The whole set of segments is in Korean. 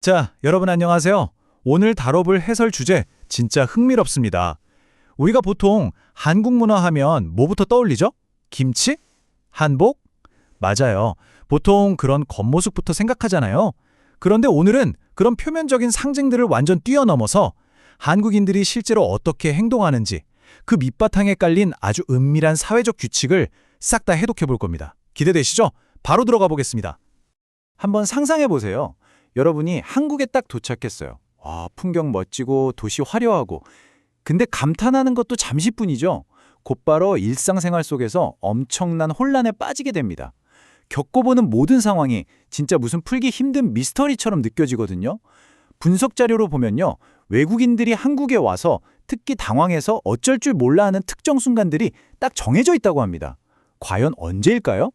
자, 여러분 안녕하세요. 오늘 다뤄볼 해설 주제 진짜 흥미롭습니다. 우리가 보통 한국 문화 하면 뭐부터 떠올리죠? 김치? 한복? 맞아요. 보통 그런 겉모습부터 생각하잖아요. 그런데 오늘은 그런 표면적인 상징들을 완전 뛰어넘어서 한국인들이 실제로 어떻게 행동하는지 그 밑바탕에 깔린 아주 은밀한 사회적 규칙을 싹 다 해독해 볼 겁니다. 기대되시죠? 바로 들어가 보겠습니다. 한번 상상해 보세요. 여러분이 한국에 딱 도착했어요. 와, 풍경 멋지고 도시 화려하고. 근데 감탄하는 것도 잠시뿐이죠. 곧바로 일상생활 속에서 엄청난 혼란에 빠지게 됩니다. 겪어보는 모든 상황이 진짜 무슨 풀기 힘든 미스터리처럼 느껴지거든요. 분석 자료로 보면요. 외국인들이 한국에 와서 특히 당황해서 어쩔 줄 몰라 하는 특정 순간들이 딱 정해져 있다고 합니다. 과연 언제일까요?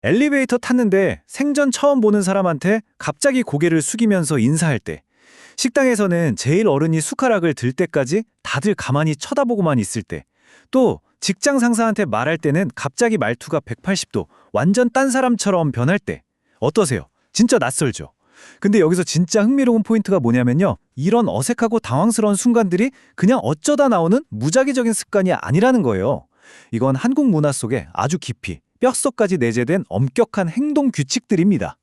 엘리베이터 탔는데 생전 처음 보는 사람한테 갑자기 고개를 숙이면서 인사할 때, 식당에서는 제일 어른이 숟가락을 들 때까지 다들 가만히 쳐다보고만 있을 때, 또 직장 상사한테 말할 때는 갑자기 말투가 180도 완전 딴 사람처럼 변할 때, 어떠세요? 진짜 낯설죠? 근데 여기서 진짜 흥미로운 포인트가 뭐냐면요. 이런 어색하고 당황스러운 순간들이 그냥 어쩌다 나오는 무작위적인 습관이 아니라는 거예요. 이건 한국 문화 속에 아주 깊이 뼛속까지 내재된 엄격한 행동 규칙들입니다.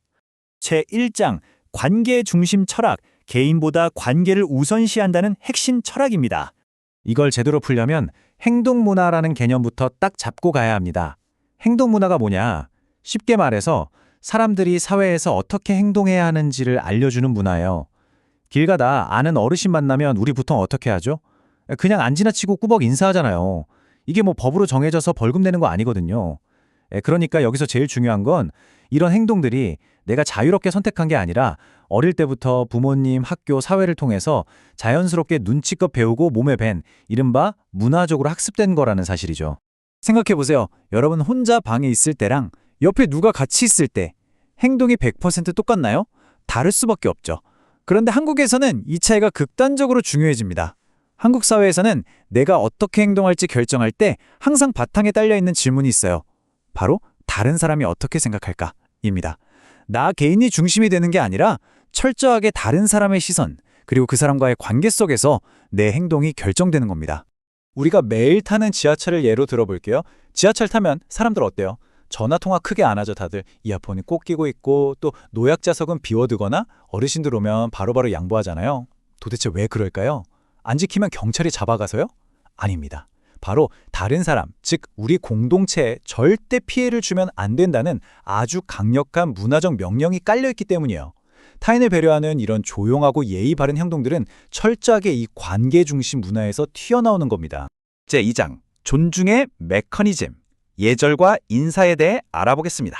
제1장 관계 중심 철학, 개인보다 관계를 우선시한다는 핵심 철학입니다. 이걸 제대로 풀려면 행동 문화라는 개념부터 딱 잡고 가야 합니다. 행동 문화가 뭐냐? 쉽게 말해서 사람들이 사회에서 어떻게 행동해야 하는지를 알려주는 문화예요. 길 가다 아는 어르신 만나면 우리 보통 어떻게 하죠? 그냥 안 지나치고 꾸벅 인사하잖아요. 이게 뭐 법으로 정해져서 벌금 내는 거 아니거든요. 그러니까 여기서 제일 중요한 건 이런 행동들이 내가 자유롭게 선택한 게 아니라 어릴 때부터 부모님, 학교, 사회를 통해서 자연스럽게 눈치껏 배우고 몸에 밴 이른바 문화적으로 학습된 거라는 사실이죠. 생각해보세요. 여러분 혼자 방에 있을 때랑 옆에 누가 같이 있을 때 행동이 100% 똑같나요? 다를 수밖에 없죠. 그런데 한국에서는 이 차이가 극단적으로 중요해집니다. 한국 사회에서는 내가 어떻게 행동할지 결정할 때 항상 바탕에 딸려있는 질문이 있어요. 바로 다른 사람이 어떻게 생각할까입니다. 나 개인이 중심이 되는 게 아니라 철저하게 다른 사람의 시선, 그리고 그 사람과의 관계 속에서 내 행동이 결정되는 겁니다. 우리가 매일 타는 지하철을 예로 들어볼게요. 지하철 타면 사람들 어때요? 전화통화 크게 안 하죠, 다들. 이어폰이 꼭 끼고 있고, 또 노약자석은 비워두거나 어르신들 오면 바로바로 양보하잖아요. 도대체 왜 그럴까요? 안 지키면 경찰이 잡아가서요? 아닙니다. 바로 다른 사람, 즉 우리 공동체에 절대 피해를 주면 안 된다는 아주 강력한 문화적 명령이 깔려있기 때문이에요. 타인을 배려하는 이런 조용하고 예의 바른 행동들은 철저하게 이 관계 중심 문화에서 튀어나오는 겁니다. 제2장, 존중의 메커니즘, 예절과 인사에 대해 알아보겠습니다.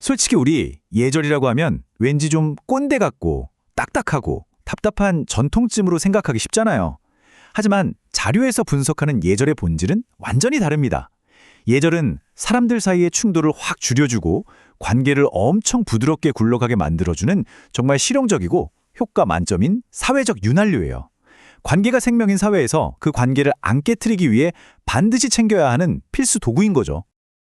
솔직히 우리 예절이라고 하면 왠지 좀 꼰대 같고 딱딱하고 답답한 전통쯤으로 생각하기 쉽잖아요. 하지만 자료에서 분석하는 예절의 본질은 완전히 다릅니다. 예절은 사람들 사이의 충돌을 확 줄여주고 관계를 엄청 부드럽게 굴러가게 만들어주는 정말 실용적이고 효과 만점인 사회적 윤활유예요. 관계가 생명인 사회에서 그 관계를 안 깨트리기 위해 반드시 챙겨야 하는 필수 도구인 거죠.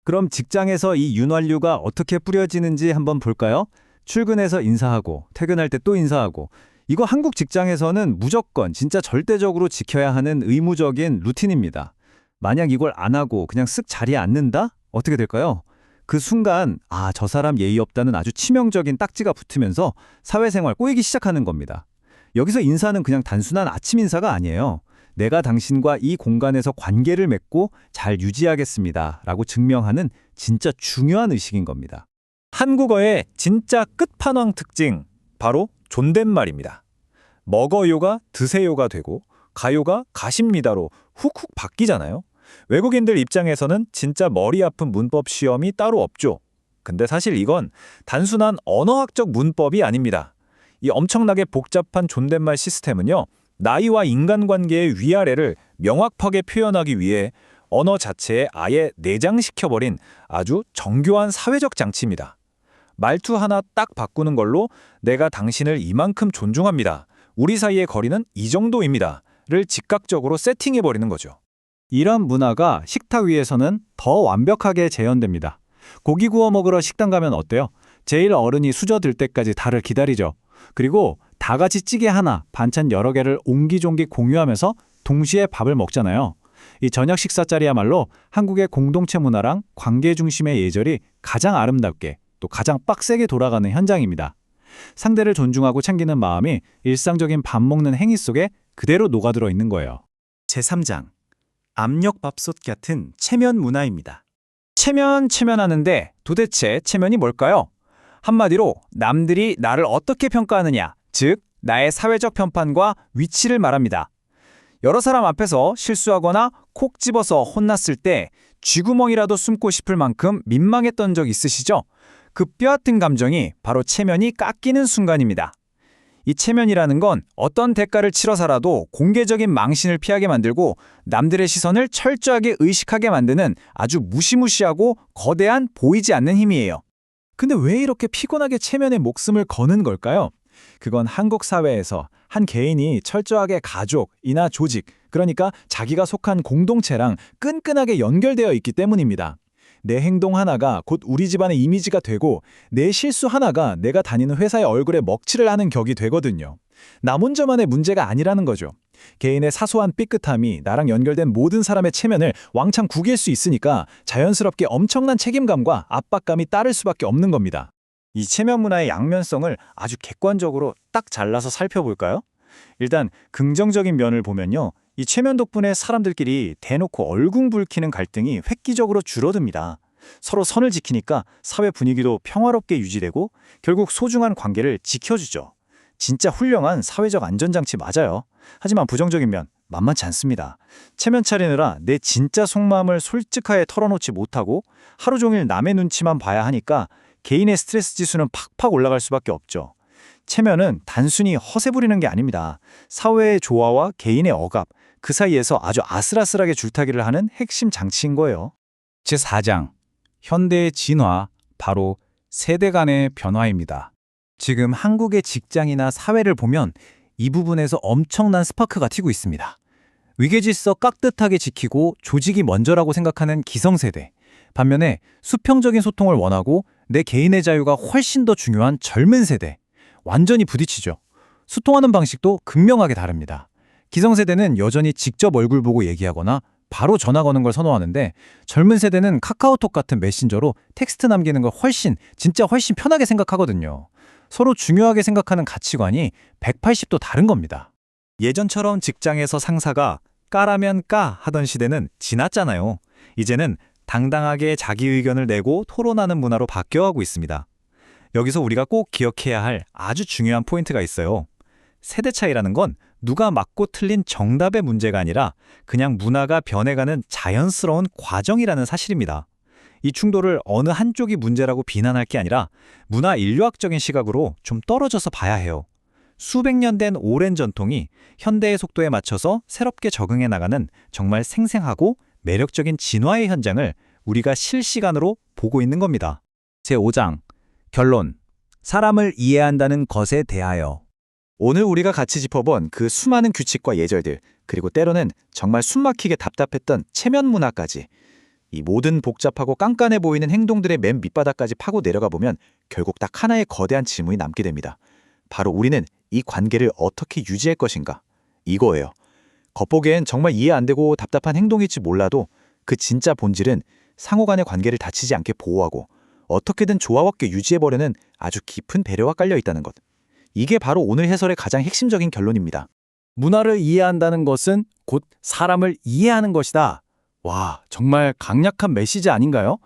그럼 직장에서 이 윤활유가 어떻게 뿌려지는지 한번 볼까요? 출근해서 인사하고 퇴근할 때 또 인사하고, 이거 한국 직장에서는 무조건 진짜 절대적으로 지켜야 하는 의무적인 루틴입니다. 만약 이걸 안 하고 그냥 쓱 자리에 앉는다? 어떻게 될까요? 그 순간 저 사람 예의 없다는 아주 치명적인 딱지가 붙으면서 사회생활 꼬이기 시작하는 겁니다. 여기서 인사는 그냥 단순한 아침 인사가 아니에요. 내가 당신과 이 공간에서 관계를 맺고 잘 유지하겠습니다 라고 증명하는 진짜 중요한 의식인 겁니다. 한국어의 진짜 끝판왕 특징, 바로 존댓말입니다. 먹어요가 드세요가 되고 가요가 가십니다로 훅훅 바뀌잖아요. 외국인들 입장에서는 진짜 머리 아픈 문법 시험이 따로 없죠. 근데 사실 이건 단순한 언어학적 문법이 아닙니다. 이 엄청나게 복잡한 존댓말 시스템은요, 나이와 인간관계의 위아래를 명확하게 표현하기 위해 언어 자체에 아예 내장시켜버린 아주 정교한 사회적 장치입니다. 말투 하나 딱 바꾸는 걸로 내가 당신을 이만큼 존중합니다. 우리 사이의 거리는 이 정도입니다. 를 즉각적으로 세팅해버리는 거죠. 이런 문화가 식탁 위에서는 더 완벽하게 재현됩니다. 고기 구워 먹으러 식당 가면 어때요? 제일 어른이 수저들 때까지 달을 기다리죠. 그리고 다 같이 찌개 하나, 반찬 여러 개를 옹기종기 공유하면서 동시에 밥을 먹잖아요. 이 저녁 식사 자리야말로 한국의 공동체 문화랑 관계 중심의 예절이 가장 아름답게 또 가장 빡세게 돌아가는 현장입니다. 상대를 존중하고 챙기는 마음이 일상적인 밥 먹는 행위 속에 그대로 녹아들어 있는 거예요. 제3장 압력밥솥 같은 체면 문화입니다. 체면하는데 도대체 체면이 뭘까요? 한마디로 남들이 나를 어떻게 평가하느냐, 즉 나의 사회적 편판과 위치를 말합니다. 여러 사람 앞에서 실수하거나 콕 집어서 혼났을 때 쥐구멍이라도 숨고 싶을 만큼 민망했던 적 있으시죠? 그 뼈아픈 감정이 바로 체면이 깎이는 순간입니다. 이 체면이라는 건 어떤 대가를 치러서라도 공개적인 망신을 피하게 만들고 남들의 시선을 철저하게 의식하게 만드는 아주 무시무시하고 거대한 보이지 않는 힘이에요. 근데 왜 이렇게 피곤하게 체면에 목숨을 거는 걸까요? 그건 한국 사회에서 한 개인이 철저하게 가족이나 조직, 그러니까 자기가 속한 공동체랑 끈끈하게 연결되어 있기 때문입니다. 내 행동 하나가 곧 우리 집안의 이미지가 되고 내 실수 하나가 내가 다니는 회사의 얼굴에 먹칠을 하는 격이 되거든요. 나 혼자만의 문제가 아니라는 거죠. 개인의 사소한 삐끗함이 나랑 연결된 모든 사람의 체면을 왕창 구길 수 있으니까 자연스럽게 엄청난 책임감과 압박감이 따를 수밖에 없는 겁니다. 이 체면 문화의 양면성을 아주 객관적으로 딱 잘라서 살펴볼까요? 일단 긍정적인 면을 보면요. 이 체면 덕분에 사람들끼리 대놓고 얼궁 붉히는 갈등이 획기적으로 줄어듭니다. 서로 선을 지키니까 사회 분위기도 평화롭게 유지되고 결국 소중한 관계를 지켜주죠. 진짜 훌륭한 사회적 안전장치 맞아요. 하지만 부정적인 면 만만치 않습니다. 체면 차리느라 내 진짜 속마음을 솔직하게 털어놓지 못하고 하루 종일 남의 눈치만 봐야 하니까 개인의 스트레스 지수는 팍팍 올라갈 수밖에 없죠. 체면은 단순히 허세 부리는 게 아닙니다. 사회의 조화와 개인의 억압, 그 사이에서 아주 아슬아슬하게 줄타기를 하는 핵심 장치인 거예요. 제4장, 현대의 진화, 바로 세대 간의 변화입니다. 지금 한국의 직장이나 사회를 보면 이 부분에서 엄청난 스파크가 튀고 있습니다. 위계질서 깍듯하게 지키고 조직이 먼저라고 생각하는 기성세대, 반면에 수평적인 소통을 원하고 내 개인의 자유가 훨씬 더 중요한 젊은 세대, 완전히 부딪히죠. 소통하는 방식도 극명하게 다릅니다. 기성세대는 여전히 직접 얼굴 보고 얘기하거나 바로 전화 거는 걸 선호하는데 젊은 세대는 카카오톡 같은 메신저로 텍스트 남기는 걸 진짜 훨씬 편하게 생각하거든요. 서로 중요하게 생각하는 가치관이 180도 다른 겁니다. 예전처럼 직장에서 상사가 까라면 까 하던 시대는 지났잖아요. 이제는 당당하게 자기 의견을 내고 토론하는 문화로 바뀌어가고 있습니다. 여기서 우리가 꼭 기억해야 할 아주 중요한 포인트가 있어요. 세대 차이라는 건 누가 맞고 틀린 정답의 문제가 아니라 그냥 문화가 변해가는 자연스러운 과정이라는 사실입니다. 이 충돌을 어느 한쪽이 문제라고 비난할 게 아니라 문화 인류학적인 시각으로 좀 떨어져서 봐야 해요. 수백 년 된 오랜 전통이 현대의 속도에 맞춰서 새롭게 적응해 나가는 정말 생생하고 매력적인 진화의 현장을 우리가 실시간으로 보고 있는 겁니다. 제5장, 결론. 사람을 이해한다는 것에 대하여. 오늘 우리가 같이 짚어본 그 수많은 규칙과 예절들, 그리고 때로는 정말 숨막히게 답답했던 체면 문화까지, 이 모든 복잡하고 깐깐해 보이는 행동들의 맨 밑바닥까지 파고 내려가 보면 결국 딱 하나의 거대한 질문이 남게 됩니다. 바로 우리는 이 관계를 어떻게 유지할 것인가? 이거예요. 겉보기엔 정말 이해 안 되고 답답한 행동일지 몰라도 그 진짜 본질은 상호 간의 관계를 다치지 않게 보호하고 어떻게든 조화롭게 유지해보려는 아주 깊은 배려가 깔려 있다는 것. 이게 바로 오늘 해설의 가장 핵심적인 결론입니다. 문화를 이해한다는 것은 곧 사람을 이해하는 것이다. 와, 정말 강력한 메시지 아닌가요?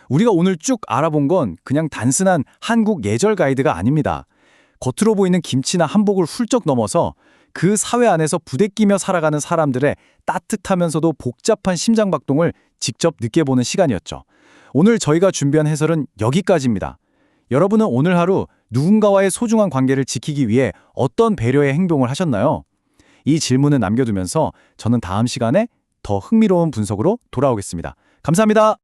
우리가 오늘 쭉 알아본 건 그냥 단순한 한국 예절 가이드가 아닙니다. 겉으로 보이는 김치나 한복을 훌쩍 넘어서 그 사회 안에서 부대끼며 살아가는 사람들의 따뜻하면서도 복잡한 심장박동을 직접 느껴보는 시간이었죠. 오늘 저희가 준비한 해설은 여기까지입니다. 여러분은 오늘 하루 누군가와의 소중한 관계를 지키기 위해 어떤 배려의 행동을 하셨나요? 이 질문을 남겨두면서 저는 다음 시간에 더 흥미로운 분석으로 돌아오겠습니다. 감사합니다.